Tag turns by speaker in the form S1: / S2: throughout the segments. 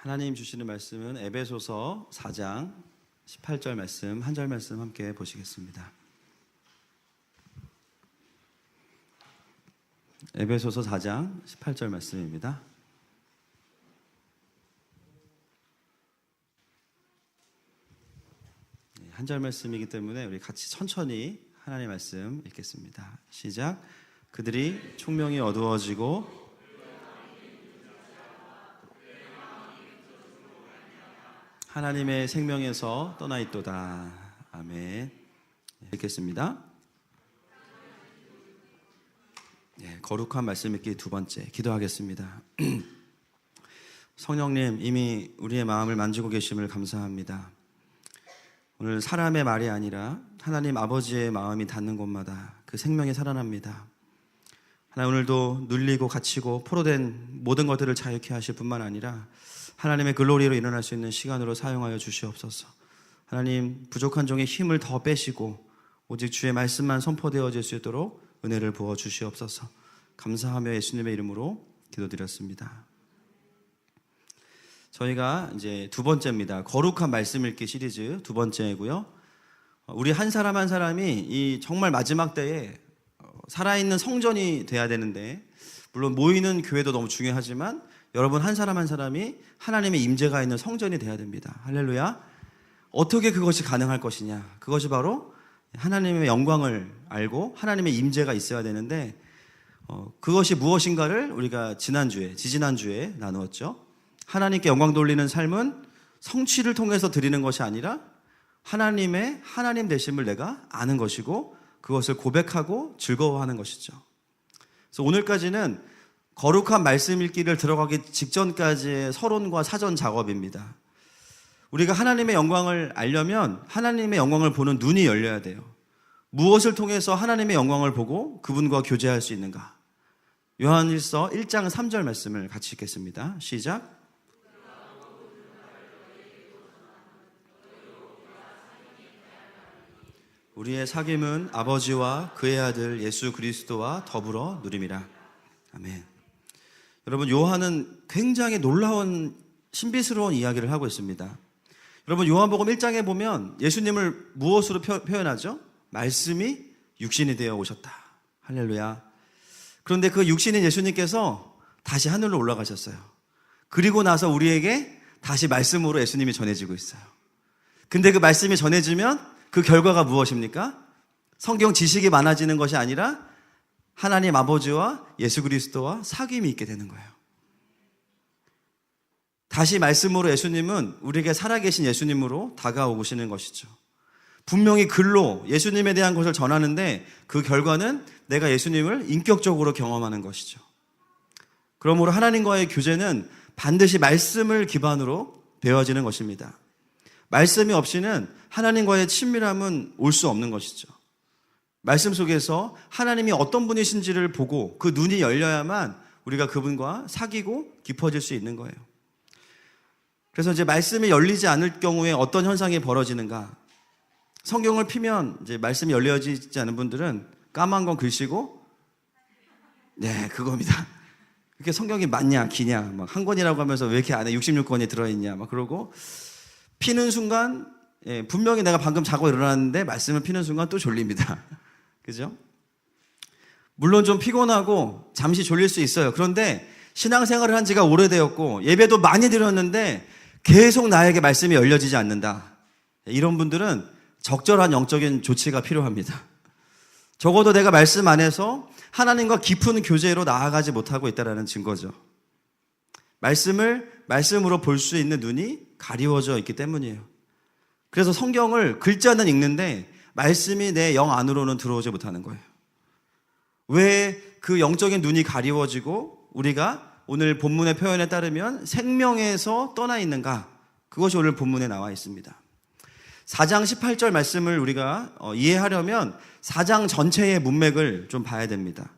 S1: 하나님 주시는 말씀은 에베소서 4장 18절 말씀, 한 절 말씀 함께 보시겠습니다. 에베소서 4장 18절 말씀입니다. 한 절 말씀이기 때문에 우리 같이 천천히 하나님의 말씀 읽겠습니다. 시작. 그들이 총명이 어두워지고 하나님의 생명에서 떠나 있도다. 아멘. 읽겠습니다. 거룩한 말씀 읽기 두 번째 기도하겠습니다. 성령님, 이미 우리의 마음을 만지고 계심을 감사합니다. 오늘 사람의 말이 아니라 하나님 아버지의 마음이 닿는 곳마다 그 생명이 살아납니다. 하나님, 오늘도 눌리고 갇히고 포로된 모든 것들을 자유케 하실 뿐만 아니라 하나님의 글로리로 일어날 수 있는 시간으로 사용하여 주시옵소서. 하나님, 부족한 종의 힘을 더 빼시고 오직 주의 말씀만 선포되어질 수 있도록 은혜를 부어 주시옵소서. 감사하며 예수님의 이름으로 기도드렸습니다. 저희가 이제 두 번째입니다. 거룩한 말씀 읽기 시리즈 두 번째고요. 우리 한 사람 한 사람이 이 정말 마지막 때에 살아있는 성전이 돼야 되는데, 물론 모이는 교회도 너무 중요하지만 여러분 한 사람 한 사람이 하나님의 임재가 있는 성전이 돼야 됩니다. 할렐루야. 어떻게 그것이 가능할 것이냐? 그것이 바로 하나님의 영광을 알고 하나님의 임재가 있어야 되는데, 그것이 무엇인가를 우리가 지지난주에 나누었죠. 하나님께 영광 돌리는 삶은 성취를 통해서 드리는 것이 아니라 하나님 되심을 내가 아는 것이고 그것을 고백하고 즐거워하는 것이죠. 그래서 오늘까지는 거룩한 말씀 읽기를 들어가기 직전까지의 서론과 사전 작업입니다. 우리가 하나님의 영광을 알려면 하나님의 영광을 보는 눈이 열려야 돼요. 무엇을 통해서 하나님의 영광을 보고 그분과 교제할 수 있는가? 요한일서 1장 3절 말씀을 같이 읽겠습니다. 시작. 우리의 사귐은 아버지와 그의 아들 예수 그리스도와 더불어 누림이라. 아멘. 여러분, 요한은 굉장히 놀라운 신비스러운 이야기를 하고 있습니다. 여러분, 요한복음 1장에 보면 예수님을 무엇으로 표현하죠? 말씀이 육신이 되어 오셨다. 할렐루야. 그런데 그 육신인 예수님께서 다시 하늘로 올라가셨어요. 그리고 나서 우리에게 다시 말씀으로 예수님이 전해지고 있어요. 근데 그 말씀이 전해지면 그 결과가 무엇입니까? 성경 지식이 많아지는 것이 아니라 하나님 아버지와 예수 그리스도와 사귐이 있게 되는 거예요. 다시 말씀으로 예수님은 우리에게 살아계신 예수님으로 다가오시는 것이죠. 분명히 글로 예수님에 대한 것을 전하는데 그 결과는 내가 예수님을 인격적으로 경험하는 것이죠. 그러므로 하나님과의 교제는 반드시 말씀을 기반으로 되어지는 것입니다. 말씀이 없이는 하나님과의 친밀함은 올 수 없는 것이죠. 말씀 속에서 하나님이 어떤 분이신지를 보고 그 눈이 열려야만 우리가 그분과 사귀고 깊어질 수 있는 거예요. 그래서 이제 말씀이 열리지 않을 경우에 어떤 현상이 벌어지는가? 성경을 피면 이제 말씀이 열려지지 않은 분들은 까만 건 글씨고, 네, 그겁니다. 그게 성경이 맞냐, 기냐, 막 한 권이라고 하면서 왜 이렇게 안에 66권이 들어있냐, 막 그러고, 피는 순간, 분명히 내가 방금 자고 일어났는데 말씀을 피는 순간 또 졸립니다. 그죠? 물론 좀 피곤하고 잠시 졸릴 수 있어요. 그런데 신앙생활을 한 지가 오래되었고 예배도 많이 드렸는데 계속 나에게 말씀이 열려지지 않는다. 이런 분들은 적절한 영적인 조치가 필요합니다. 적어도 내가 말씀 안에서 하나님과 깊은 교제로 나아가지 못하고 있다는 증거죠. 말씀으로 볼 수 있는 눈이 가리워져 있기 때문이에요. 그래서 성경을 글자는 읽는데 말씀이 내 영 안으로는 들어오지 못하는 거예요. 왜 그 영적인 눈이 가리워지고 우리가 오늘 본문의 표현에 따르면 생명에서 떠나 있는가? 그것이 오늘 본문에 나와 있습니다. 4장 18절 말씀을 우리가 이해하려면 4장 전체의 문맥을 좀 봐야 됩니다.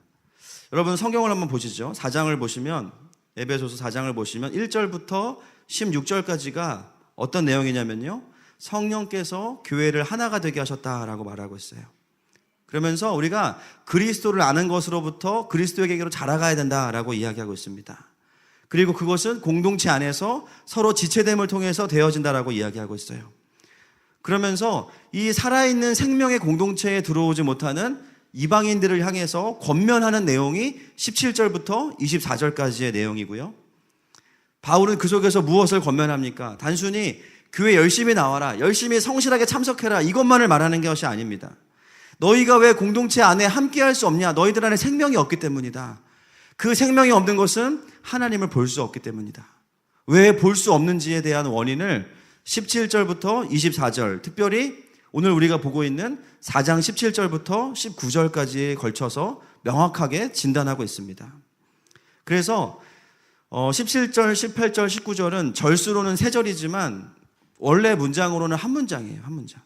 S1: 여러분 성경을 한번 보시죠. 4장을 보시면, 에베소서 4장을 보시면 1절부터 16절까지가 어떤 내용이냐면요, 성령께서 교회를 하나가 되게 하셨다라고 말하고 있어요. 그러면서 우리가 그리스도를 아는 것으로부터 그리스도에게로 자라가야 된다라고 이야기하고 있습니다. 그리고 그것은 공동체 안에서 서로 지체됨을 통해서 되어진다라고 이야기하고 있어요. 그러면서 이 살아있는 생명의 공동체에 들어오지 못하는 이방인들을 향해서 권면하는 내용이 17절부터 24절까지의 내용이고요. 바울은 그 속에서 무엇을 권면합니까? 단순히 교회 열심히 나와라, 열심히 성실하게 참석해라, 이것만을 말하는 것이 아닙니다. 너희가 왜 공동체 안에 함께할 수 없냐? 너희들 안에 생명이 없기 때문이다. 그 생명이 없는 것은 하나님을 볼 수 없기 때문이다. 왜 볼 수 없는지에 대한 원인을 17절부터 24절, 특별히 오늘 우리가 보고 있는 4장 17절부터 19절까지에 걸쳐서 명확하게 진단하고 있습니다. 그래서 17절, 18절, 19절은 절수로는 3절이지만 원래 문장으로는 한 문장이에요. 한 문장.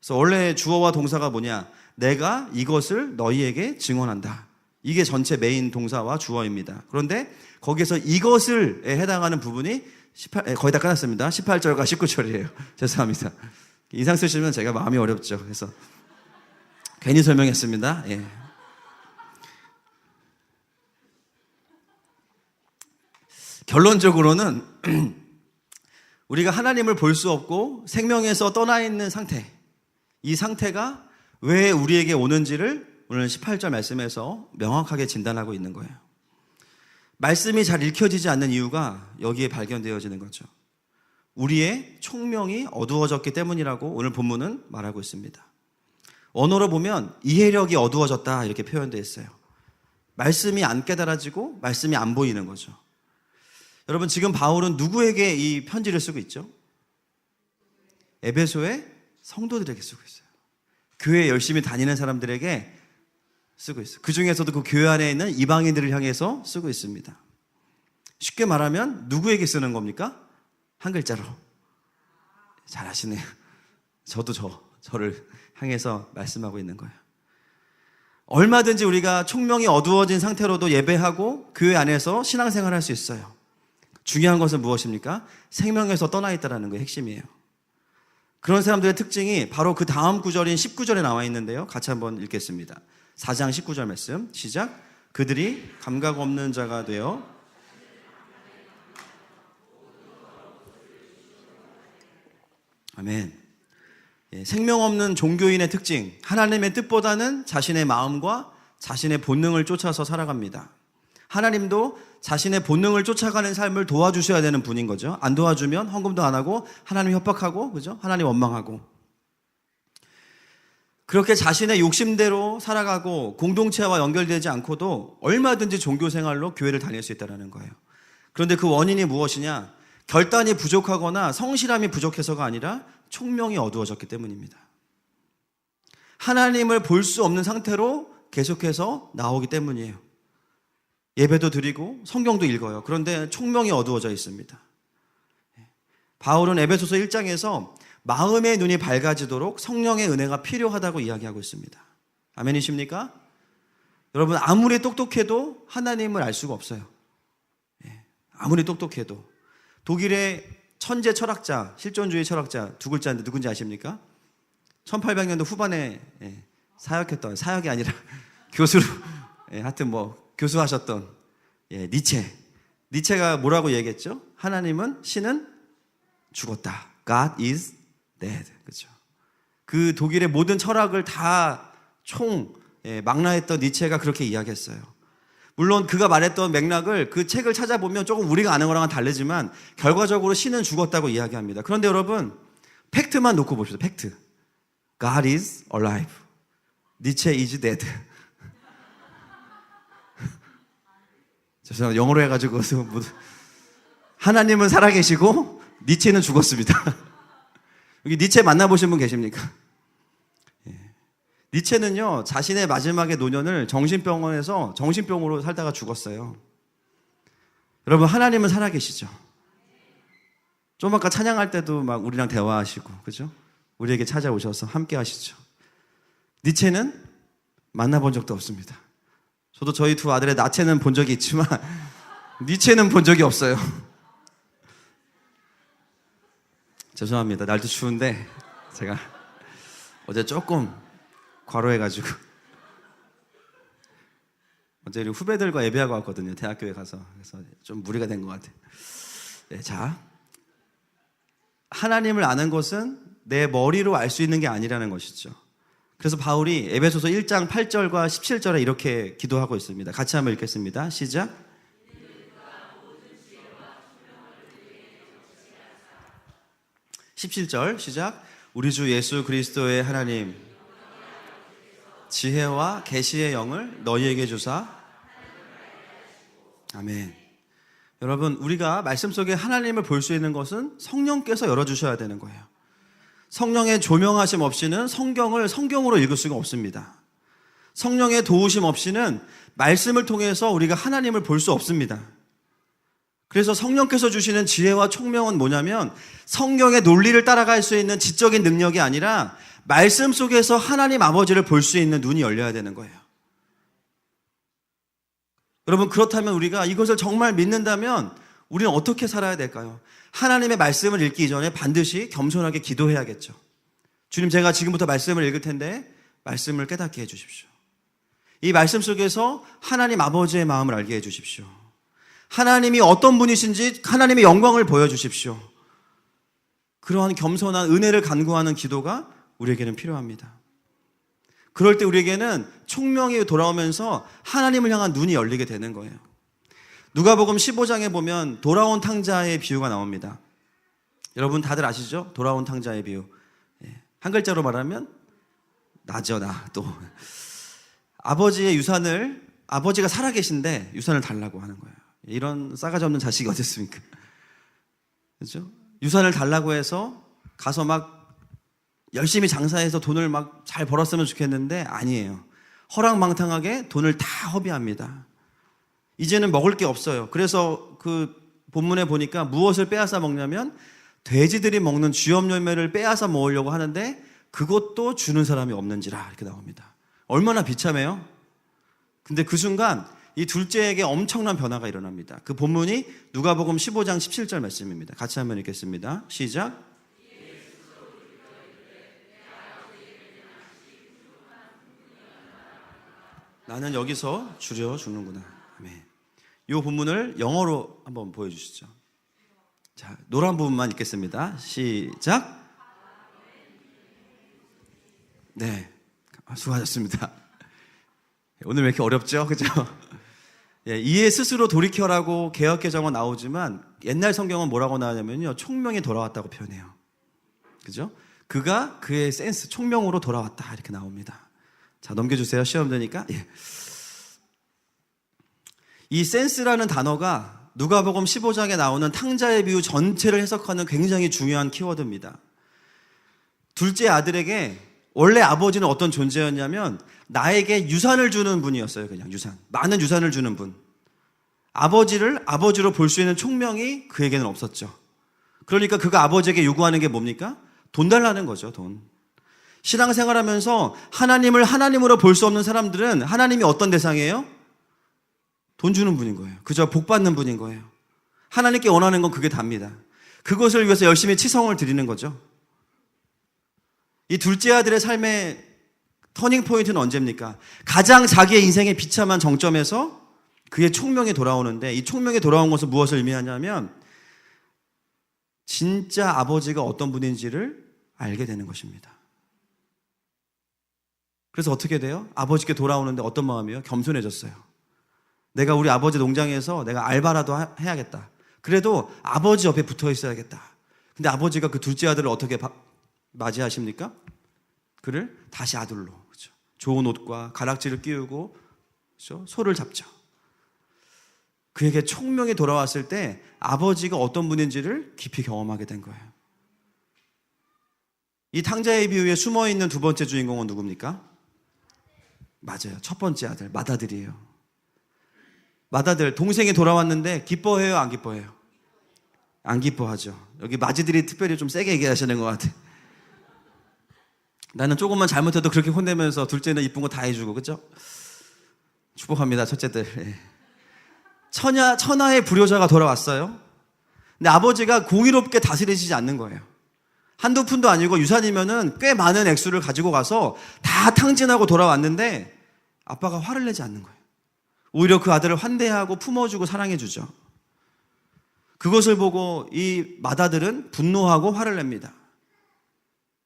S1: 그래서 원래 주어와 동사가 뭐냐? 내가 이것을 너희에게 증언한다. 이게 전체 메인 동사와 주어입니다. 그런데 거기서 이것을에 해당하는 부분이 거의 다 끝났습니다. 18절과 19절이에요. 죄송합니다. 인상 쓰시면 제가 마음이 어렵죠. 그래서 괜히 설명했습니다. 예. 결론적으로는 우리가 하나님을 볼 수 없고 생명에서 떠나 있는 상태, 이 상태가 왜 우리에게 오는지를 오늘 18절 말씀에서 명확하게 진단하고 있는 거예요. 말씀이 잘 읽혀지지 않는 이유가 여기에 발견되어지는 거죠. 우리의 총명이 어두워졌기 때문이라고 오늘 본문은 말하고 있습니다. 언어로 보면 이해력이 어두워졌다 이렇게 표현되어 있어요. 말씀이 안 깨달아지고 말씀이 안 보이는 거죠. 여러분, 지금 바울은 누구에게 이 편지를 쓰고 있죠? 에베소의 성도들에게 쓰고 있어요. 교회 열심히 다니는 사람들에게 쓰고 있어요. 그 중에서도 그 교회 안에 있는 이방인들을 향해서 쓰고 있습니다. 쉽게 말하면 누구에게 쓰는 겁니까? 한 글자로. 잘 아시네요. 저도 저를 향해서 말씀하고 있는 거예요. 얼마든지 우리가 총명이 어두워진 상태로도 예배하고 교회 안에서 신앙생활을 할 수 있어요. 중요한 것은 무엇입니까? 생명에서 떠나 있다는 게 핵심이에요. 그런 사람들의 특징이 바로 그 다음 구절인 19절에 나와 있는데요. 같이 한번 읽겠습니다. 4장 19절 말씀 시작. 그들이 감각 없는 자가 되어 아멘. 생명 없는 종교인의 특징, 하나님의 뜻보다는 자신의 마음과 자신의 본능을 쫓아서 살아갑니다. 하나님도 자신의 본능을 쫓아가는 삶을 도와주셔야 되는 분인 거죠. 안 도와주면 헌금도 안 하고 하나님 협박하고, 그죠? 하나님 원망하고. 그렇게 자신의 욕심대로 살아가고 공동체와 연결되지 않고도 얼마든지 종교 생활로 교회를 다닐 수 있다는 거예요. 그런데 그 원인이 무엇이냐? 결단이 부족하거나 성실함이 부족해서가 아니라 총명이 어두워졌기 때문입니다. 하나님을 볼 수 없는 상태로 계속해서 나오기 때문이에요. 예배도 드리고 성경도 읽어요. 그런데 총명이 어두워져 있습니다. 바울은 에베소서 1장에서 마음의 눈이 밝아지도록 성령의 은혜가 필요하다고 이야기하고 있습니다. 아멘이십니까? 여러분, 아무리 똑똑해도 하나님을 알 수가 없어요. 아무리 똑똑해도. 독일의 천재 철학자, 실존주의 철학자 두 글자인데 누군지 아십니까? 1800년도 후반에 사역했던, 사역이 아니라 교수로, 하여튼 교수하셨던 니체. 니체가 뭐라고 얘기했죠? 하나님은, 신은 죽었다. God is dead. 그렇죠. 그 독일의 모든 철학을 다 망라했던 니체가 그렇게 이야기했어요. 물론 그가 말했던 맥락을 그 책을 찾아보면 조금 우리가 아는 거랑은 다르지만 결과적으로 신은 죽었다고 이야기합니다. 그런데 여러분, 팩트만 놓고 봅시다. 팩트. God is alive. 니체 is dead. 죄송합니다. 영어로 해가지고 하나님은 살아계시고 니체는 죽었습니다. 여기 니체 만나보신 분 계십니까? 니체는요, 자신의 마지막의 노년을 정신병원에서 정신병으로 살다가 죽었어요. 여러분, 하나님은 살아계시죠? 좀 아까 찬양할 때도 막 우리랑 대화하시고, 그죠? 우리에게 찾아오셔서 함께 하시죠. 니체는 만나본 적도 없습니다. 저도 저희 두 아들의 나체는 본 적이 있지만 니체는 본 적이 없어요. 죄송합니다. 날도 추운데 제가 어제 조금 과로해가지고 어제 우리 후배들과 예배하고 왔거든요. 대학교에 가서. 그래서 좀 무리가 된 것 같아요. 네, 자, 하나님을 아는 것은 내 머리로 알 수 있는 게 아니라는 것이죠. 그래서 바울이 에베소서 1장 8절과 17절에 이렇게 기도하고 있습니다. 같이 한번 읽겠습니다. 시작. 17절 시작. 우리 주 예수 그리스도의 하나님 지혜와 계시의 영을 너희에게 주사. 아멘. 여러분, 우리가 말씀 속에 하나님을 볼 수 있는 것은 성령께서 열어주셔야 되는 거예요. 성령의 조명하심 없이는 성경을 성경으로 읽을 수가 없습니다. 성령의 도우심 없이는 말씀을 통해서 우리가 하나님을 볼 수 없습니다. 그래서 성령께서 주시는 지혜와 총명은 뭐냐면 성경의 논리를 따라갈 수 있는 지적인 능력이 아니라 말씀 속에서 하나님 아버지를 볼 수 있는 눈이 열려야 되는 거예요. 여러분, 그렇다면 우리가 이것을 정말 믿는다면 우리는 어떻게 살아야 될까요? 하나님의 말씀을 읽기 이전에 반드시 겸손하게 기도해야겠죠. 주님, 제가 지금부터 말씀을 읽을 텐데 말씀을 깨닫게 해 주십시오. 이 말씀 속에서 하나님 아버지의 마음을 알게 해 주십시오. 하나님이 어떤 분이신지 하나님의 영광을 보여주십시오. 그러한 겸손한 은혜를 간구하는 기도가 우리에게는 필요합니다. 그럴 때 우리에게는 총명이 돌아오면서 하나님을 향한 눈이 열리게 되는 거예요. 누가복음 15장에 보면 돌아온 탕자의 비유가 나옵니다. 여러분 다들 아시죠? 돌아온 탕자의 비유. 한 글자로 말하면 나죠, 나. 또 아버지의 유산을, 아버지가 살아계신데 유산을 달라고 하는 거예요. 이런 싸가지 없는 자식이 어디 있습니까? 그렇죠? 유산을 달라고 해서 가서 막 열심히 장사해서 돈을 막 잘 벌었으면 좋겠는데 아니에요. 허랑망탕하게 돈을 다 허비합니다. 이제는 먹을 게 없어요. 그래서 그 본문에 보니까 무엇을 빼앗아 먹냐면 돼지들이 먹는 쥐염열매를 빼앗아 먹으려고 하는데 그것도 주는 사람이 없는지라 이렇게 나옵니다. 얼마나 비참해요? 근데 그 순간 이 둘째에게 엄청난 변화가 일어납니다. 그 본문이 누가복음 15장 17절 말씀입니다. 같이 한번 읽겠습니다. 시작. 나는 여기서 줄여 죽는구나. 아멘. 이 본문을 영어로 한번 보여주시죠. 자, 노란 부분만 읽겠습니다. 시작. 네, 수고하셨습니다. 오늘 왜 이렇게 어렵죠? 그죠? 예, 이에 스스로 돌이켜라고 개역개정은 나오지만 옛날 성경은 뭐라고 나오냐면요, 총명이 돌아왔다고 표현해요. 그죠? 그가 그의 센스, 총명으로 돌아왔다 이렇게 나옵니다. 자, 넘겨주세요. 시험 되니까. 예. 이 센스라는 단어가 누가복음 15장에 나오는 탕자의 비유 전체를 해석하는 굉장히 중요한 키워드입니다. 둘째 아들에게 원래 아버지는 어떤 존재였냐면 나에게 유산을 주는 분이었어요. 그냥 유산, 많은 유산을 주는 분. 아버지를 아버지로 볼 수 있는 총명이 그에게는 없었죠. 그러니까 그가 아버지에게 요구하는 게 뭡니까? 돈 달라는 거죠. 돈. 신앙생활하면서 하나님을 하나님으로 볼 수 없는 사람들은 하나님이 어떤 대상이에요? 돈 주는 분인 거예요. 그저 복 받는 분인 거예요. 하나님께 원하는 건 그게 답니다. 그것을 위해서 열심히 치성을 드리는 거죠. 이 둘째 아들의 삶의 터닝 포인트는 언제입니까? 가장 자기의 인생의 비참한 정점에서 그의 총명이 돌아오는데, 이 총명이 돌아온 것은 무엇을 의미하냐면 진짜 아버지가 어떤 분인지를 알게 되는 것입니다. 그래서 어떻게 돼요? 아버지께 돌아오는데 어떤 마음이에요? 겸손해졌어요. 내가 우리 아버지 농장에서 내가 알바라도 해야겠다. 그래도 아버지 옆에 붙어 있어야겠다. 근데 아버지가 그 둘째 아들을 어떻게 맞이하십니까? 그를 다시 아들로, 그렇죠? 좋은 옷과 가락지를 끼우고, 그렇죠? 소를 잡죠. 그에게 총명이 돌아왔을 때 아버지가 어떤 분인지를 깊이 경험하게 된 거예요. 이 탕자의 비유에 숨어있는 두 번째 주인공은 누굽니까? 맞아요. 첫 번째 아들, 맏아들이에요. 맏아들, 동생이 돌아왔는데 기뻐해요, 안 기뻐해요? 안 기뻐하죠. 여기 맏아들이 특별히 좀 세게 얘기하시는 것 같아요. 나는 조금만 잘못해도 그렇게 혼내면서 둘째는 이쁜 거 다 해주고, 그렇죠? 축복합니다, 첫째들. 예. 천하의 불효자가 돌아왔어요. 근데 아버지가 공의롭게 다스리시지 않는 거예요. 한두 푼도 아니고 유산이면은 꽤 많은 액수를 가지고 가서 다 탕진하고 돌아왔는데 아빠가 화를 내지 않는 거예요. 오히려 그 아들을 환대하고 품어주고 사랑해주죠. 그것을 보고 이 맏아들은 분노하고 화를 냅니다.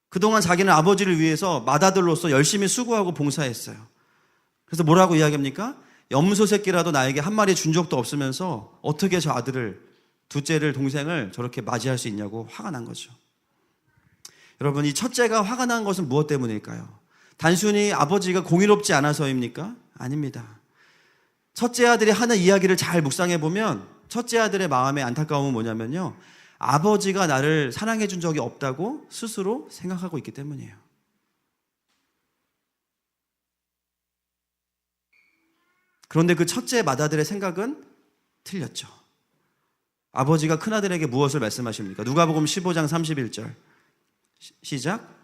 S1: 그동안 자기는 아버지를 위해서 맏아들로서 열심히 수고하고 봉사했어요. 그래서 뭐라고 이야기합니까? 염소 새끼라도 나에게 한 마리 준 적도 없으면서 어떻게 저 아들을, 둘째를, 동생을 저렇게 맞이할 수 있냐고 화가 난 거죠. 여러분, 이 첫째가 화가 난 것은 무엇 때문일까요? 단순히 아버지가 공의롭지 않아서입니까? 아닙니다. 첫째 아들이 하는 이야기를 잘 묵상해 보면 첫째 아들의 마음의 안타까움은 뭐냐면요, 아버지가 나를 사랑해 준 적이 없다고 스스로 생각하고 있기 때문이에요. 그런데 그 첫째 맏아들의 생각은 틀렸죠. 아버지가 큰아들에게 무엇을 말씀하십니까? 누가복음 15장 31절 시작.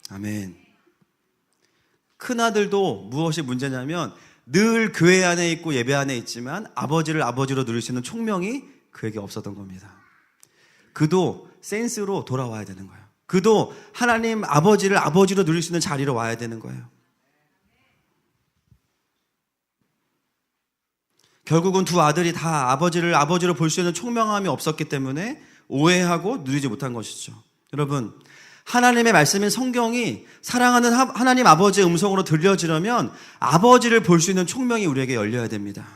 S1: 아멘. 큰아들도 무엇이 문제냐면 늘 교회 안에 있고 예배 안에 있지만 아버지를 아버지로 누릴 수 있는 총명이 그에게 없었던 겁니다. 그도 센스로 돌아와야 되는 거예요. 그도 하나님 아버지를 아버지로 누릴 수 있는 자리로 와야 되는 거예요. 결국은 두 아들이 다 아버지를 아버지로 볼 수 있는 총명함이 없었기 때문에 오해하고 누리지 못한 것이죠. 여러분, 하나님의 말씀인 성경이 사랑하는 하나님 아버지의 음성으로 들려지려면 아버지를 볼 수 있는 총명이 우리에게 열려야 됩니다.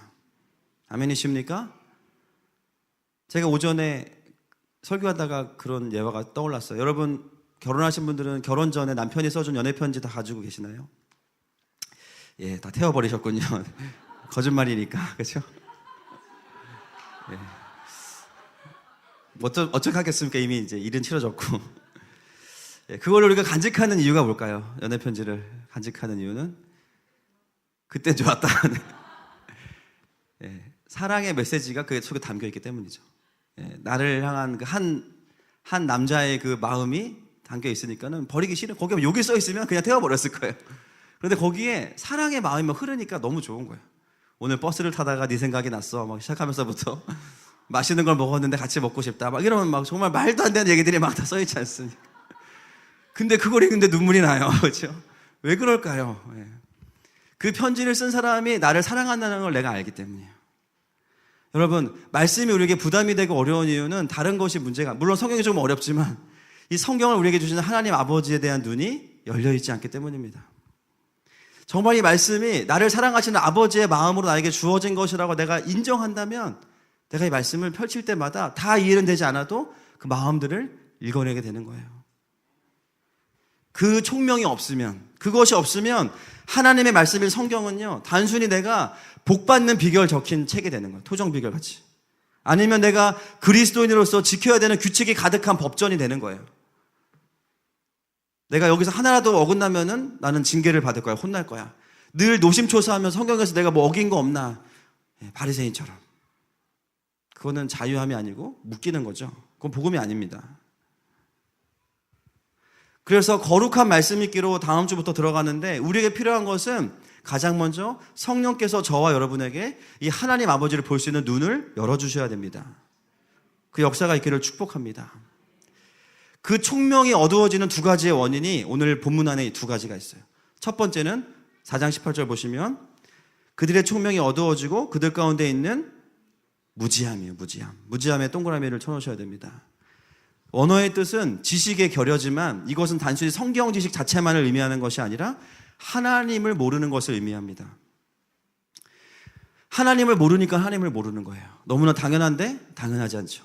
S1: 아멘이십니까? 제가 오전에 설교하다가 그런 예화가 떠올랐어요. 여러분, 결혼하신 분들은 결혼 전에 남편이 써준 연애편지 다 가지고 계시나요? 예, 다 태워버리셨군요. 거짓말이니까, 그렇죠? 예. 어쩌겠습니까? 이미 이제 일은 치러졌고. 예, 그걸 우리가 간직하는 이유가 뭘까요? 연애편지를 간직하는 이유는 그땐 좋았다. 예, 사랑의 메시지가 그 속에 담겨 있기 때문이죠. 예, 나를 향한 그 한 남자의 그 마음이 담겨 있으니까는 버리기 싫은, 거기에 욕이 써 있으면 그냥 태워버렸을 거예요. 그런데 거기에 사랑의 마음이 흐르니까 너무 좋은 거예요. 오늘 버스를 타다가 네 생각이 났어. 막 시작하면서부터 맛있는 걸 먹었는데 같이 먹고 싶다. 막 이러면 막 정말 말도 안 되는 얘기들이 막 다 써있지 않습니까? 근데 그걸 읽는데 눈물이 나요. 그렇죠? 왜 그럴까요? 예. 그 편지를 쓴 사람이 나를 사랑한다는 걸 내가 알기 때문이에요. 여러분, 말씀이 우리에게 부담이 되고 어려운 이유는 다른 것이 문제가, 물론 성경이 좀 어렵지만 이 성경을 우리에게 주시는 하나님 아버지에 대한 눈이 열려있지 않기 때문입니다. 정말 이 말씀이 나를 사랑하시는 아버지의 마음으로 나에게 주어진 것이라고 내가 인정한다면 내가 이 말씀을 펼칠 때마다 다 이해는 되지 않아도 그 마음들을 읽어내게 되는 거예요. 그 총명이 없으면, 그것이 없으면 하나님의 말씀인 성경은요, 단순히 내가 복받는 비결 적힌 책이 되는 거예요. 토정 비결 같이. 아니면 내가 그리스도인으로서 지켜야 되는 규칙이 가득한 법전이 되는 거예요. 내가 여기서 하나라도 어긋나면은 나는 징계를 받을 거야. 혼날 거야. 늘 노심초사하면 성경에서 내가 뭐 어긴 거 없나. 바리새인처럼. 그거는 자유함이 아니고 묶이는 거죠. 그건 복음이 아닙니다. 그래서 거룩한 말씀 읽기로 다음 주부터 들어가는데 우리에게 필요한 것은 가장 먼저 성령께서 저와 여러분에게 이 하나님 아버지를 볼 수 있는 눈을 열어주셔야 됩니다. 그 역사가 있기를 축복합니다. 그 총명이 어두워지는 두 가지의 원인이 오늘 본문 안에 두 가지가 있어요. 첫 번째는 4장 18절 보시면 그들의 총명이 어두워지고 그들 가운데 있는 무지함이에요. 무지함에 동그라미를 쳐놓으셔야 됩니다. 언어의 뜻은 지식의 결여지만 이것은 단순히 성경 지식 자체만을 의미하는 것이 아니라 하나님을 모르는 것을 의미합니다. 하나님을 모르니까 하나님을 모르는 거예요. 너무나 당연한데 당연하지 않죠.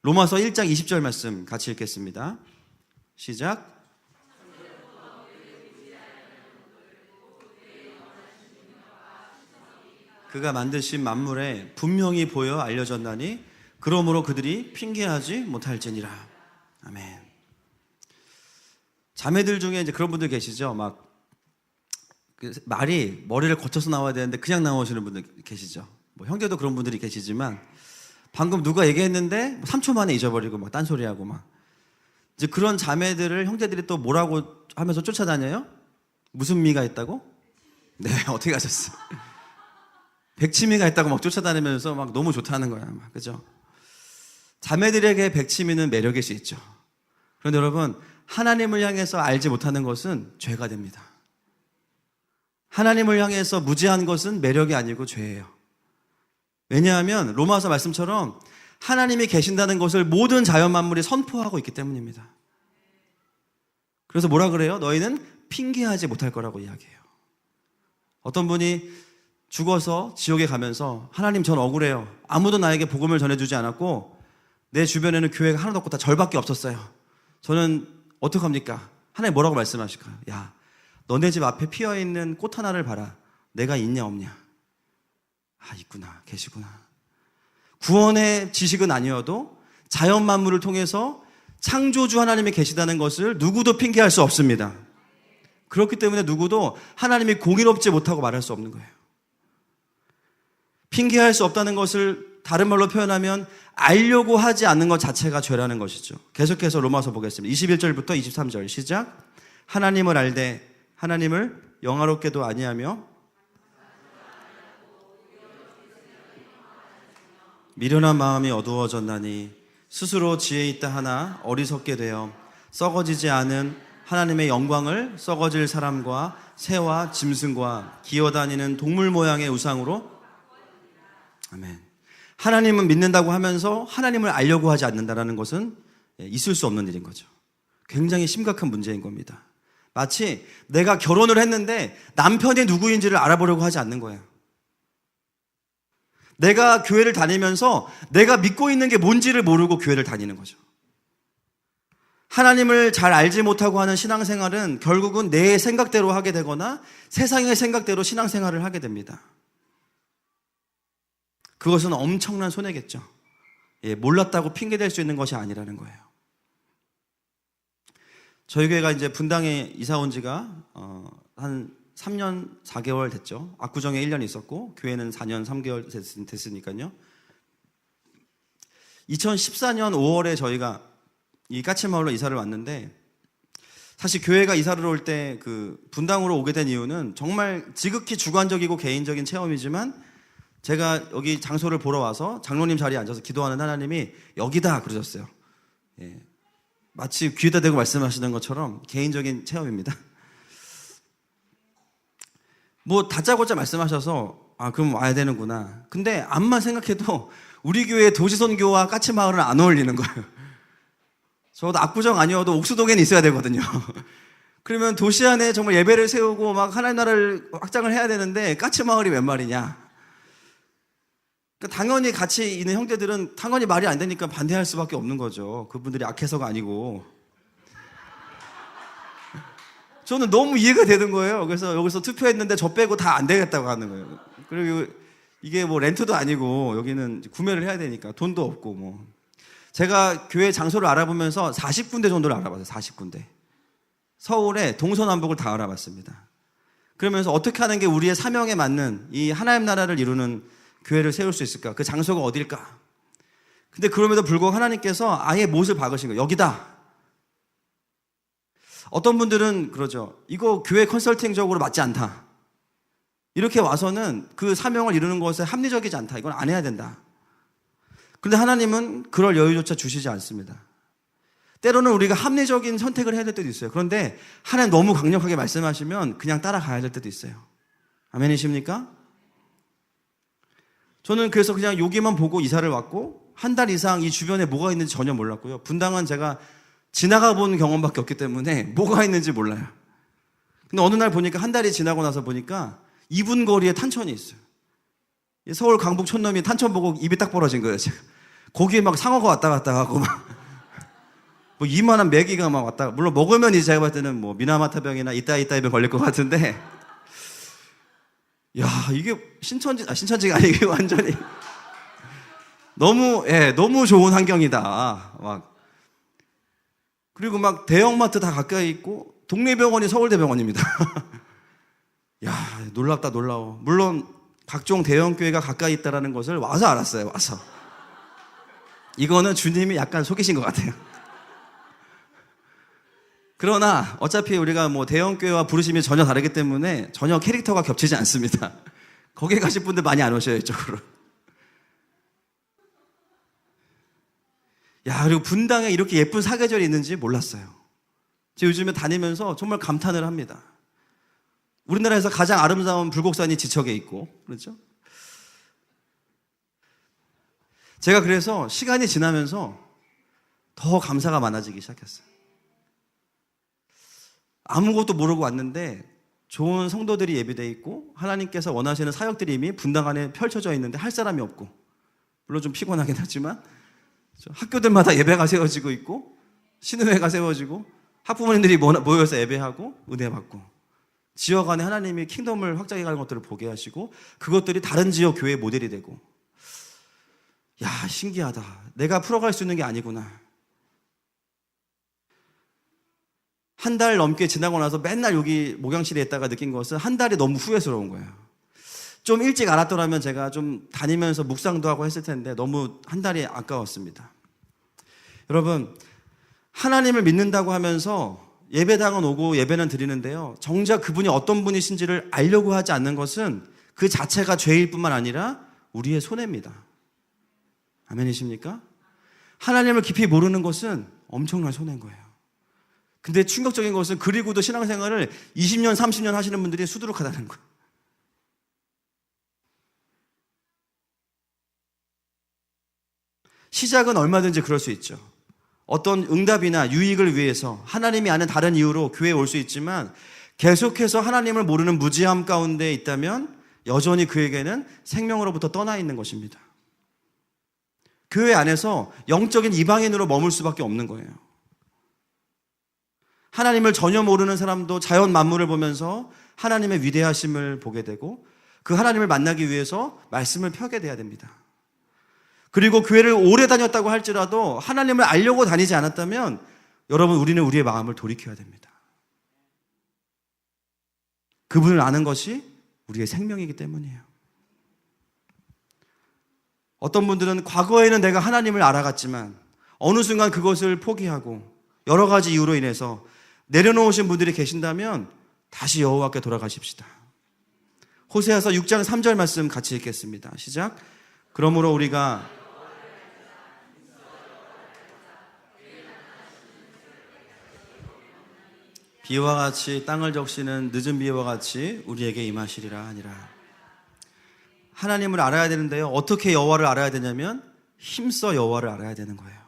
S1: 로마서 1장 20절 말씀 같이 읽겠습니다. 시작. 그가 만드신 만물에 분명히 보여 알려졌나니 그러므로 그들이 핑계하지 못할지니라. 아멘. 자매들 중에 이제 그런 분들 계시죠. 막 그 말이 머리를 거쳐서 나와야 되는데 그냥 나오시는 분들 계시죠. 뭐 형제도 그런 분들이 계시지만 방금 누가 얘기했는데 3초 만에 잊어버리고 막 딴소리하고 막 이제 그런 자매들을 형제들이 또 뭐라고 하면서 쫓아다녀요? 무슨 미가 있다고? 네, 어떻게 하셨어요? 백치미가 있다고 막 쫓아다니면서 막 너무 좋다는 거야, 막 그죠? 자매들에게 백치미는 매력일 수 있죠. 그런데 여러분, 하나님을 향해서 알지 못하는 것은 죄가 됩니다. 하나님을 향해서 무지한 것은 매력이 아니고 죄예요. 왜냐하면 로마서 말씀처럼 하나님이 계신다는 것을 모든 자연 만물이 선포하고 있기 때문입니다. 그래서 뭐라 그래요? 너희는 핑계하지 못할 거라고 이야기해요. 어떤 분이 죽어서 지옥에 가면서 하나님 전 억울해요. 아무도 나에게 복음을 전해주지 않았고 내 주변에는 교회가 하나도 없고 다 절밖에 없었어요. 저는 어떡합니까? 하나님 뭐라고 말씀하실까요? 야, 너네 집 앞에 피어있는 꽃 하나를 봐라. 내가 있냐 없냐? 아, 있구나, 계시구나. 구원의 지식은 아니어도 자연 만물을 통해서 창조주 하나님이 계시다는 것을 누구도 핑계할 수 없습니다. 그렇기 때문에 누구도 하나님이 공의롭지 못하고 말할 수 없는 거예요. 핑계할 수 없다는 것을 다른 말로 표현하면 알려고 하지 않는 것 자체가 죄라는 것이죠. 계속해서 로마서 보겠습니다. 21절부터 23절 시작. 하나님을 알되 하나님을 영화롭게도 아니하며 미련한 마음이 어두워졌나니 스스로 지혜 있다 하나 어리석게 되어 썩어지지 않은 하나님의 영광을 썩어질 사람과 새와 짐승과 기어다니는 동물 모양의 우상으로 아멘. 하나님은 믿는다고 하면서 하나님을 알려고 하지 않는다는 것은 있을 수 없는 일인 거죠. 굉장히 심각한 문제인 겁니다. 마치 내가 결혼을 했는데 남편이 누구인지를 알아보려고 하지 않는 거예요. 내가 교회를 다니면서 내가 믿고 있는 게 뭔지를 모르고 교회를 다니는 거죠. 하나님을 잘 알지 못하고 하는 신앙생활은 결국은 내 생각대로 하게 되거나 세상의 생각대로 신앙생활을 하게 됩니다. 그것은 엄청난 손해겠죠. 몰랐다고 핑계댈 수 있는 것이 아니라는 거예요. 저희 교회가 이제 분당에 이사 온 지가 한 3년 4개월 됐죠. 압구정에 1년 있었고 교회는 4년 3개월 됐으니까요. 2014년 5월에 저희가 이 까치마을로 이사를 왔는데 사실 교회가 이사를 올 때 그 분당으로 오게 된 이유는 정말 지극히 주관적이고 개인적인 체험이지만 제가 여기 장소를 보러 와서 장로님 자리에 앉아서 기도하는 하나님이 여기다 그러셨어요. 마치 귀에다 대고 말씀하시는 것처럼 개인적인 체험입니다. 뭐 다짜고짜 말씀하셔서 그럼 와야 되는구나. 근데 암만 생각해도 우리 교회 도시선교와 까치마을은 안 어울리는 거예요. 저도 압구정 아니어도 옥수동에는 있어야 되거든요. 그러면 도시 안에 정말 예배를 세우고 막 하나님 나라를 확장을 해야 되는데 까치마을이 웬 말이냐. 그러니까 당연히 같이 있는 형제들은 당연히 말이 안 되니까 반대할 수밖에 없는 거죠. 그분들이 악해서가 아니고. 저는 너무 이해가 되는 거예요. 그래서 여기서 투표했는데 저 빼고 다 안 되겠다고 하는 거예요. 그리고 이게 뭐 렌트도 아니고 여기는 구매를 해야 되니까 돈도 없고 뭐. 제가 교회 장소를 알아보면서 40군데 정도를 알아봤어요. 40군데. 서울에 동서남북을 다 알아봤습니다. 그러면서 어떻게 하는 게 우리의 사명에 맞는 이 하나님 나라를 이루는 교회를 세울 수 있을까? 그 장소가 어딜까? 근데 그럼에도 불구하고 하나님께서 아예 못을 박으신 거예요. 여기다. 어떤 분들은 그러죠. 이거 교회 컨설팅적으로 맞지 않다. 이렇게 와서는 그 사명을 이루는 것에 합리적이지 않다. 이건 안 해야 된다. 그런데 하나님은 그럴 여유조차 주시지 않습니다. 때로는 우리가 합리적인 선택을 해야 될 때도 있어요. 그런데 하나님 너무 강력하게 말씀하시면 그냥 따라가야 될 때도 있어요. 아멘이십니까? 저는 그래서 그냥 여기만 보고 이사를 왔고 한 달 이상 이 주변에 뭐가 있는지 전혀 몰랐고요. 분당은 제가 지나가 본 경험밖에 없기 때문에 뭐가 있는지 몰라요. 근데 어느 날 보니까 한 달이 지나고 나서 보니까 2분 거리에 탄천이 있어요. 서울 강북 촌놈이 탄천 보고 입이 딱 벌어진 거예요. 제가. 거기에 막 상어가 왔다 갔다 하고 막 뭐 이만한 메기가 막 왔다. 물론 먹으면 이제 제가 봤을 때는 뭐 미나마타병이나 이따이병 걸릴 것 같은데 야 이게 신천지가 아니고 완전히 너무 좋은 환경이다. 막 그리고 막 대형마트 다 가까이 있고 동네 병원이 서울대병원입니다. 야 놀랍다 놀라워. 물론 각종 대형 교회가 가까이 있다는 것을 와서 알았어요. 와서 이거는 주님이 약간 속이신 것 같아요. 그러나 어차피 우리가 뭐 대형 교회와 부르심이 전혀 다르기 때문에 전혀 캐릭터가 겹치지 않습니다. 거기에 가실 분들 많이 안 오셔요. 이쪽으로. 야 그리고 분당에 이렇게 예쁜 사계절이 있는지 몰랐어요. 제가 요즘에 다니면서 정말 감탄을 합니다. 우리나라에서 가장 아름다운 불곡산이 지척에 있고, 그렇죠? 제가 그래서 시간이 지나면서 더 감사가 많아지기 시작했어요. 아무것도 모르고 왔는데 좋은 성도들이 예비되어 있고 하나님께서 원하시는 사역들이 이미 분당 안에 펼쳐져 있는데 할 사람이 없고, 물론 좀 피곤하긴 하지만 학교들마다 예배가 세워지고 있고 신우회가 세워지고 학부모님들이 모여서 예배하고 은혜 받고 지역 안에 하나님이 킹덤을 확장해가는 것들을 보게 하시고 그것들이 다른 지역 교회의 모델이 되고, 야, 신기하다. 내가 풀어갈 수 있는 게 아니구나. 한 달 넘게 지나고 나서 맨날 여기 목양실에 있다가 느낀 것은 한 달이 너무 후회스러운 거예요. 좀 일찍 알았더라면 제가 좀 다니면서 묵상도 하고 했을 텐데 너무 한 달이 아까웠습니다. 여러분, 하나님을 믿는다고 하면서 예배당은 오고 예배는 드리는데요, 정작 그분이 어떤 분이신지를 알려고 하지 않는 것은 그 자체가 죄일 뿐만 아니라 우리의 손해입니다. 아멘이십니까? 하나님을 깊이 모르는 것은 엄청난 손해인 거예요. 근데 충격적인 것은 그리고도 신앙생활을 20년, 30년 하시는 분들이 수두룩하다는 거예요. 시작은 얼마든지 그럴 수 있죠. 어떤 응답이나 유익을 위해서 하나님이 아는 다른 이유로 교회에 올 수 있지만 계속해서 하나님을 모르는 무지함 가운데 있다면 여전히 그에게는 생명으로부터 떠나 있는 것입니다. 교회 안에서 영적인 이방인으로 머물 수밖에 없는 거예요. 하나님을 전혀 모르는 사람도 자연 만물을 보면서 하나님의 위대하심을 보게 되고 그 하나님을 만나기 위해서 말씀을 펴게 돼야 됩니다. 그리고 교회를 오래 다녔다고 할지라도 하나님을 알려고 다니지 않았다면 여러분, 우리는 우리의 마음을 돌이켜야 됩니다. 그분을 아는 것이 우리의 생명이기 때문이에요. 어떤 분들은 과거에는 내가 하나님을 알아갔지만 어느 순간 그것을 포기하고 여러 가지 이유로 인해서 내려놓으신 분들이 계신다면 다시 여호와께 돌아가십시다. 호세아서 6장 3절 말씀 같이 읽겠습니다. 시작. 그러므로 우리가 비와 같이 땅을 적시는 늦은 비와 같이 우리에게 임하시리라 하니라. 하나님을 알아야 되는데요, 어떻게 여호와를 알아야 되냐면 힘써 여호와를 알아야 되는 거예요.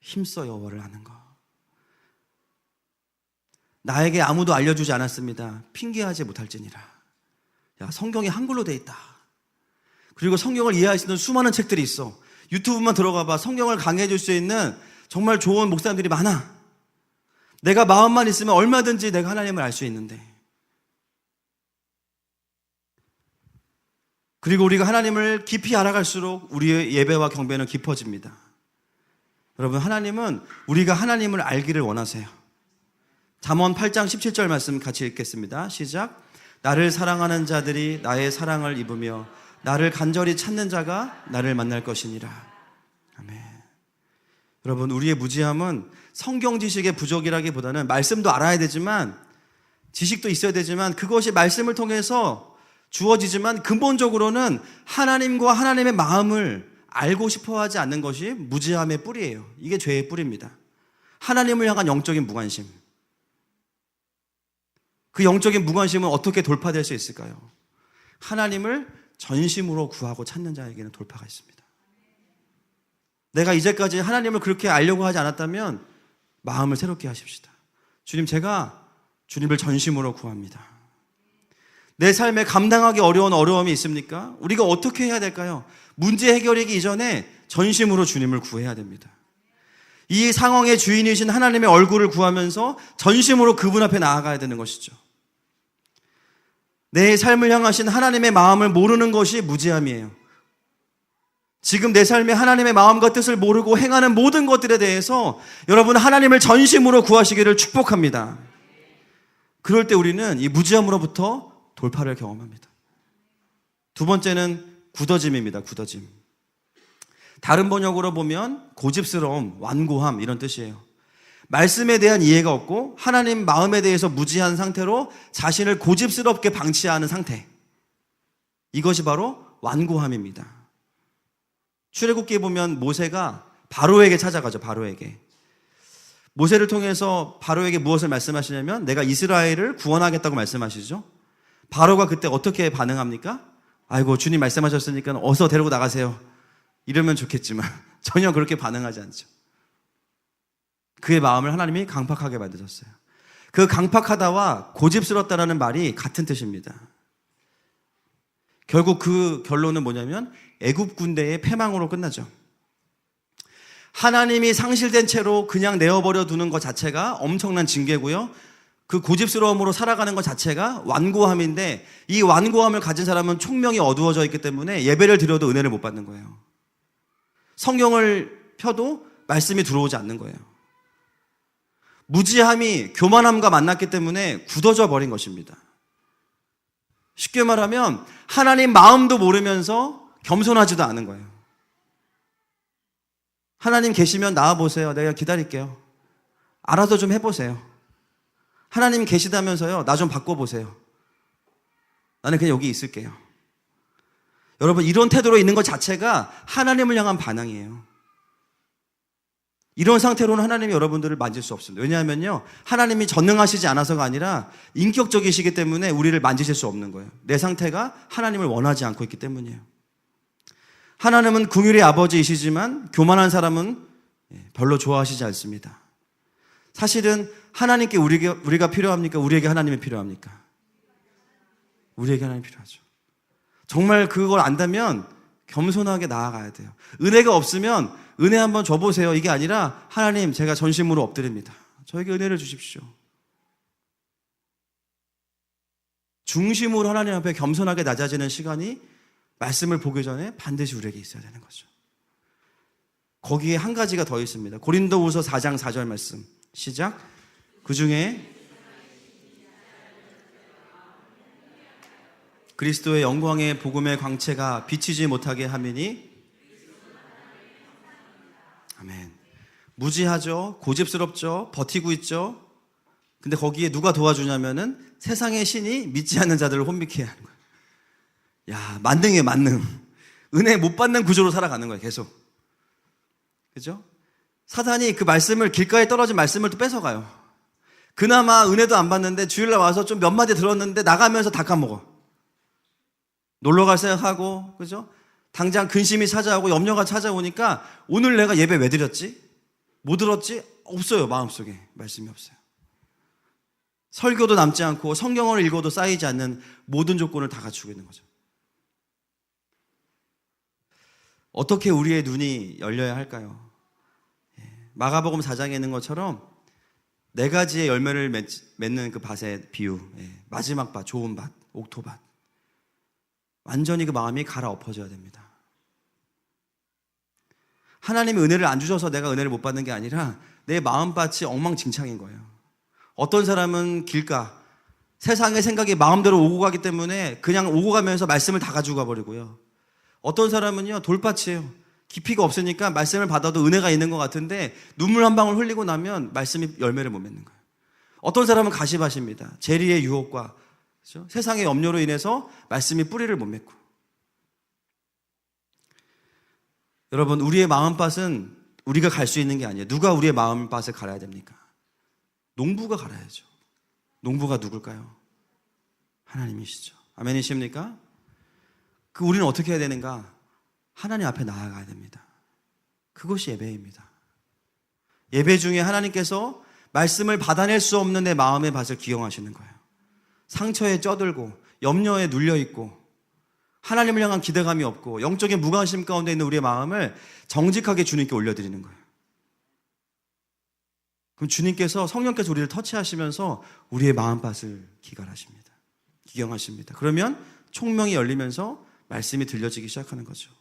S1: 힘써 여호와를 아는 거. 나에게 아무도 알려주지 않았습니다. 핑계하지 못할지니라. 야, 성경이 한글로 돼 있다. 그리고 성경을 이해할 수 있는 수많은 책들이 있어. 유튜브만 들어가 봐. 성경을 강의해 줄 수 있는 정말 좋은 목사님들이 많아. 내가 마음만 있으면 얼마든지 내가 하나님을 알 수 있는데. 그리고 우리가 하나님을 깊이 알아갈수록 우리의 예배와 경배는 깊어집니다. 여러분, 하나님은 우리가 하나님을 알기를 원하세요. 잠언 8장 17절 말씀 같이 읽겠습니다. 시작. 나를 사랑하는 자들이 나의 사랑을 입으며 나를 간절히 찾는 자가 나를 만날 것이니라. 아멘. 여러분, 우리의 무지함은 성경 지식의 부족이라기보다는 말씀도 알아야 되지만 지식도 있어야 되지만 그것이 말씀을 통해서 주어지지만 근본적으로는 하나님과 하나님의 마음을 알고 싶어하지 않는 것이 무지함의 뿌리예요. 이게 죄의 뿌리입니다. 하나님을 향한 영적인 무관심. 그 영적인 무관심은 어떻게 돌파될 수 있을까요? 하나님을 전심으로 구하고 찾는 자에게는 돌파가 있습니다. 내가 이제까지 하나님을 그렇게 알려고 하지 않았다면 마음을 새롭게 하십시다. 주님, 제가 주님을 전심으로 구합니다. 내 삶에 감당하기 어려운 어려움이 있습니까? 우리가 어떻게 해야 될까요? 문제 해결이기 이전에 전심으로 주님을 구해야 됩니다. 이 상황의 주인이신 하나님의 얼굴을 구하면서 전심으로 그분 앞에 나아가야 되는 것이죠. 내 삶을 향하신 하나님의 마음을 모르는 것이 무지함이에요. 지금 내 삶에 하나님의 마음과 뜻을 모르고 행하는 모든 것들에 대해서 여러분, 하나님을 전심으로 구하시기를 축복합니다. 그럴 때 우리는 이 무지함으로부터 돌파를 경험합니다. 두 번째는 굳어짐입니다. 굳어짐. 다른 번역으로 보면 고집스러움, 완고함 이런 뜻이에요. 말씀에 대한 이해가 없고 하나님 마음에 대해서 무지한 상태로 자신을 고집스럽게 방치하는 상태. 이것이 바로 완고함입니다. 출애굽기에 보면 모세가 바로에게 찾아가죠. 바로에게. 모세를 통해서 바로에게 무엇을 말씀하시냐면 내가 이스라엘을 구원하겠다고 말씀하시죠. 바로가 그때 어떻게 반응합니까? 아이고 주님 말씀하셨으니까 어서 데리고 나가세요. 이러면 좋겠지만 전혀 그렇게 반응하지 않죠. 그의 마음을 하나님이 강팍하게 만드셨어요. 그 강팍하다와 고집스럽다라는 말이 같은 뜻입니다. 결국 그 결론은 뭐냐면 애굽 군대의 패망으로 끝나죠. 하나님이 상실된 채로 그냥 내어버려 두는 것 자체가 엄청난 징계고요. 그 고집스러움으로 살아가는 것 자체가 완고함인데 이 완고함을 가진 사람은 총명이 어두워져 있기 때문에 예배를 드려도 은혜를 못 받는 거예요. 성경을 펴도 말씀이 들어오지 않는 거예요. 무지함이 교만함과 만났기 때문에 굳어져 버린 것입니다. 쉽게 말하면 하나님 마음도 모르면서 겸손하지도 않은 거예요. 하나님 계시면 나와보세요. 내가 기다릴게요. 알아서 좀 해보세요. 하나님 계시다면서요. 나 좀 바꿔보세요. 나는 그냥 여기 있을게요. 여러분, 이런 태도로 있는 것 자체가 하나님을 향한 반항이에요. 이런 상태로는 하나님이 여러분들을 만질 수 없습니다. 왜냐하면요, 하나님이 전능하시지 않아서가 아니라 인격적이시기 때문에 우리를 만지실 수 없는 거예요. 내 상태가 하나님을 원하지 않고 있기 때문이에요. 하나님은 긍휼의 아버지이시지만 교만한 사람은 별로 좋아하시지 않습니다. 사실은 하나님께 우리가 필요합니까? 우리에게 하나님이 필요합니까? 우리에게 하나님이 필요하죠. 정말 그걸 안다면 겸손하게 나아가야 돼요. 은혜가 없으면 은혜 한번 줘보세요. 이게 아니라 하나님 제가 전심으로 엎드립니다. 저에게 은혜를 주십시오. 중심으로 하나님 앞에 겸손하게 낮아지는 시간이 말씀을 보기 전에 반드시 우리에게 있어야 되는 거죠. 거기에 한 가지가 더 있습니다. 고린도후서 4장 4절 말씀 시작. 그 중에 그리스도의 영광의 복음의 광채가 비치지 못하게 함이니 아멘. 무지하죠. 고집스럽죠. 버티고 있죠. 근데 거기에 누가 도와주냐면은 세상의 신이 믿지 않는 자들을 혼미케 하는 거예요. 야, 만능이에요, 만능. 은혜 못 받는 구조로 살아가는 거예요, 계속. 그죠? 사단이 그 말씀을, 길가에 떨어진 말씀을 또 뺏어가요. 그나마 은혜도 안 받는데 주일날 와서 좀 몇 마디 들었는데 나가면서 다 까먹어. 놀러 갈 생각하고, 그죠? 당장 근심이 찾아오고 염려가 찾아오니까 오늘 내가 예배 왜 드렸지? 뭐 들었지? 없어요, 마음속에. 말씀이 없어요. 설교도 남지 않고 성경을 읽어도 쌓이지 않는 모든 조건을 다 갖추고 있는 거죠. 어떻게 우리의 눈이 열려야 할까요? 마가복음 4장에 있는 것처럼 네 가지의 열매를 맺는 그 밭의 비유, 마지막 밭, 좋은 밭, 옥토밭. 완전히 그 마음이 갈아엎어져야 됩니다. 하나님이 은혜를 안 주셔서 내가 은혜를 못 받는 게 아니라 내 마음밭이 엉망진창인 거예요. 어떤 사람은 길가, 세상의 생각이 마음대로 오고 가기 때문에 그냥 오고 가면서 말씀을 다 가지고 가버리고요. 어떤 사람은요, 돌밭이에요. 깊이가 없으니까 말씀을 받아도 은혜가 있는 것 같은데 눈물 한 방울 흘리고 나면 말씀이 열매를 못 맺는 거예요. 어떤 사람은 가시밭입니다. 재리의 유혹과 그렇죠? 세상의 염려로 인해서 말씀이 뿌리를 못 맺고. 여러분, 우리의 마음밭은 우리가 갈 수 있는 게 아니에요. 누가 우리의 마음밭을 갈아야 됩니까? 농부가 갈아야죠. 농부가 누굴까요? 하나님이시죠. 아멘이십니까? 우리는 어떻게 해야 되는가? 하나님 앞에 나아가야 됩니다. 그것이 예배입니다. 예배 중에 하나님께서 말씀을 받아낼 수 없는 내 마음의 밭을 기용하시는 거예요. 상처에 쪄들고 염려에 눌려있고 하나님을 향한 기대감이 없고 영적인 무관심 가운데 있는 우리의 마음을 정직하게 주님께 올려드리는 거예요. 그럼 주님께서, 성령께서 우리를 터치하시면서 우리의 마음밭을 기경하십니다. 그러면 총명이 열리면서 말씀이 들려지기 시작하는 거죠.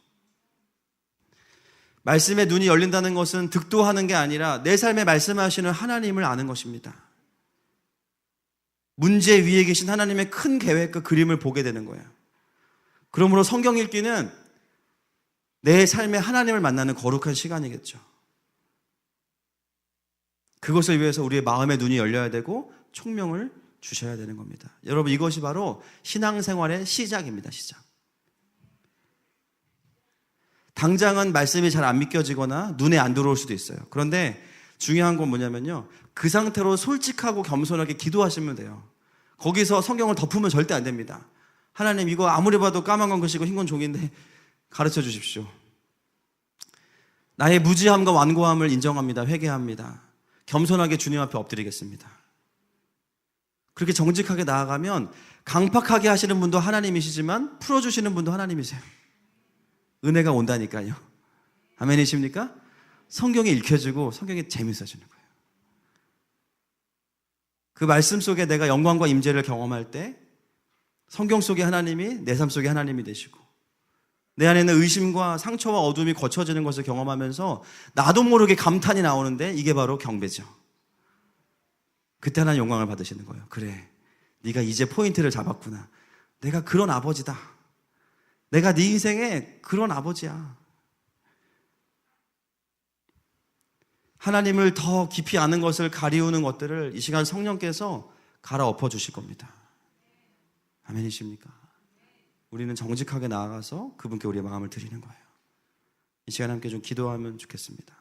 S1: 말씀의 눈이 열린다는 것은 득도하는 게 아니라 내 삶에 말씀하시는 하나님을 아는 것입니다. 문제 위에 계신 하나님의 큰 계획과 그림을 보게 되는 거예요. 그러므로 성경 읽기는 내 삶에 하나님을 만나는 거룩한 시간이겠죠. 그것을 위해서 우리의 마음의 눈이 열려야 되고 총명을 주셔야 되는 겁니다. 여러분, 이것이 바로 신앙생활의 시작입니다. 시작. 당장은 말씀이 잘 안 믿겨지거나 눈에 안 들어올 수도 있어요. 그런데 중요한 건 뭐냐면요, 그 상태로 솔직하고 겸손하게 기도하시면 돼요. 거기서 성경을 덮으면 절대 안 됩니다. 하나님, 이거 아무리 봐도 까만 건 글씨고 흰 건 종인데 가르쳐 주십시오. 나의 무지함과 완고함을 인정합니다. 회개합니다. 겸손하게 주님 앞에 엎드리겠습니다. 그렇게 정직하게 나아가면 강팍하게 하시는 분도 하나님이시지만 풀어주시는 분도 하나님이세요. 은혜가 온다니까요. 아멘이십니까? 성경이 읽혀지고 성경이 재밌어지는 거예요. 그 말씀 속에 내가 영광과 임재를 경험할 때 성경 속의 하나님이 내 삶 속의 하나님이 되시고, 내 안에 있는 의심과 상처와 어둠이 거쳐지는 것을 경험하면서 나도 모르게 감탄이 나오는데, 이게 바로 경배죠. 그때 하나님 영광을 받으시는 거예요. 그래, 네가 이제 포인트를 잡았구나. 내가 그런 아버지다. 내가 네 인생에 그런 아버지야. 하나님을 더 깊이 아는 것을 가리우는 것들을 이 시간 성령께서 갈아엎어 주실 겁니다. 아멘이십니까? 우리는 정직하게 나아가서 그분께 우리의 마음을 드리는 거예요. 이 시간 함께 좀 기도하면 좋겠습니다.